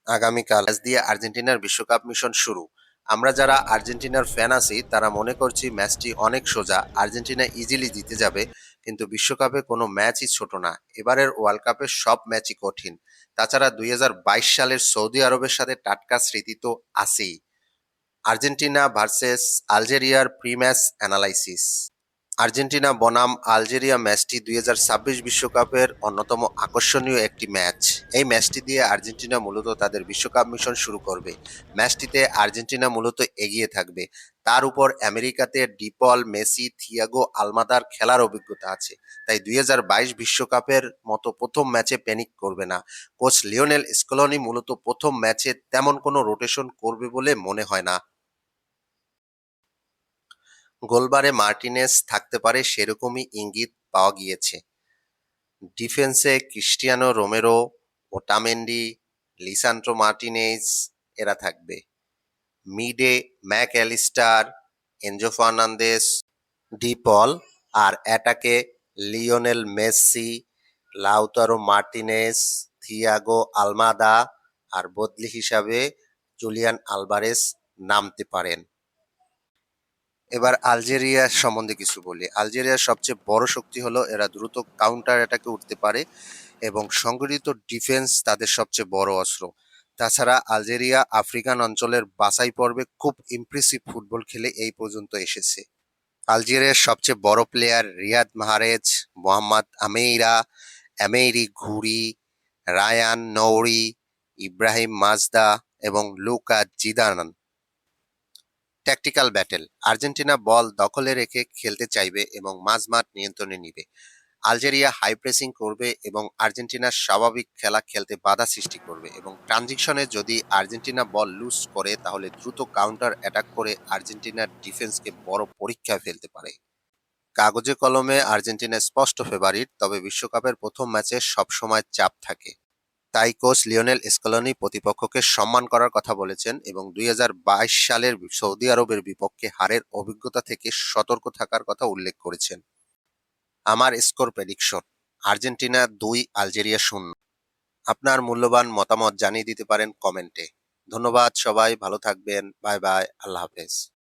আগামীকাল ম্যাচ দিয়ে আর্জেন্টিনার বিশ্বকাপ মিশন শুরু। আমরা যারা আর্জেন্টিনার ফ্যান আছি তারা মনে করছি ম্যাচটি অনেক সোজা, আর্জেন্টিনা ইজিলি জিতে যাবে। কিন্তু বিশ্বকাপে কোনো ম্যাচই ছোট না। এবারের ওয়ার্ল্ড কাপের সব ম্যাচই কঠিন। তাছাড়া ২০২২ সালের সৌদি আরবের সাথে টাটকা স্মৃতি তো আছেই। আর্জেন্টিনা ভার্সেস আলজেরিয়ার প্রি ম্যাচ অ্যানালাইসিস। আর্জেন্টিনা বনাম আলজেরিয়া ম্যাচটি ২০২৬ বিশ্বকাপের অন্যতম আকর্ষণীয় একটি ম্যাচ। এই ম্যাচটি দিয়ে আর্জেন্টিনা মূলত তাদের বিশ্বকাপ মিশন শুরু করবে। ম্যাচটিতে আর্জেন্টিনা মূলত এগিয়ে থাকবে। তার উপর আমেরিকাতে ডিপল, মেসি, থিয়াগো আলমাদার খেলার অভিজ্ঞতা আছে। তাই ২০২২ বিশ্বকাপের মতো প্রথম ম্যাচে প্যানিক করবে না। কোচ লিওনেল স্কলোনি মূলত প্রথম ম্যাচে তেমন কোনো রোটেশন করবে বলে মনে হয় না। গোলবারে মার্টিনেজ থাকতে পারে সেরকমই ইঙ্গিত পাওয়া গিয়েছে। ডিফেন্সে Cristiano Romero, Otamendi, Lisandro Martinez এরা থাকবে। মিডে Mac Allister, Enzo Fernandez, De Paul. আর অ্যাটাকে Lionel Messi, Lautaro Martinez, Thiago Almada আর বদলি হিসাবে জুলিয়ান আলভারেজ নামতে পারেন। এবার আলজেরিয়া সম্বন্ধে কিছু বলি। আলজেরিয়ার সবচেয়ে বড় শক্তি হলো এরা দ্রুত কাউন্টার অ্যাটাকে উঠতে পারে এবং সংগঠিত ডিফেন্স তাদের সবচেয়ে বড় অস্ত্র। তাছাড়া আলজেরিয়া আফ্রিকান অঞ্চলের বাছাই পর্বে খুব ইমপ্রেসিভ ফুটবল খেলে এই পর্যন্ত এসেছে। আলজেরিয়ার সবচেয়ে বড় player Riyad Mahrez, Mohammed Amine Gouiri, Rayan Nouri, Ibrahim Maza এবং Luca Zidane. Tactical battle. Argentina ball দখলে রেখে খেলতে চাইবে এবং মাঝমাঠ নিয়ন্ত্রণে নিবে। আলজেরিয়া হাই প্রেসিং করবে এবং আর্জেন্টিনার স্বাভাবিক খেলা খেলতে বাধা সৃষ্টি করবে এবং ট্রানজিশনে যদি আর্জেন্টিনা বল লুজ করে তাহলে দ্রুত কাউন্টার অ্যাটাক করে আর্জেন্টিনার ডিফেন্সকে বড় পরীক্ষায় ফেলতে পারে। কাগজে কলমে আর্জেন্টিনা স্পষ্ট ফেভারিট, তবে বিশ্বকাপের প্রথম ম্যাচে সবসময় চাপ থাকে। তাই কোচ লিওনেল স্কলোনি প্রতিপক্ষকে সম্মান করার কথা বলেছেন এবং ২০২২ সালের সৌদি আরবের বিপক্ষে হারের অভিজ্ঞতা থেকে সতর্ক থাকার কথা উল্লেখ করেছেন। আমার স্কোর প্রেডিকশন: আর্জেন্টিনা ২, আলজেরিয়া ০। আপনার মূল্যবান মতামত জানিয়ে দিতে পারেন কমেন্টে। ধন্যবাদ সবাই, ভালো থাকবেন। বাই বাই, আল্লাহ হাফেজ।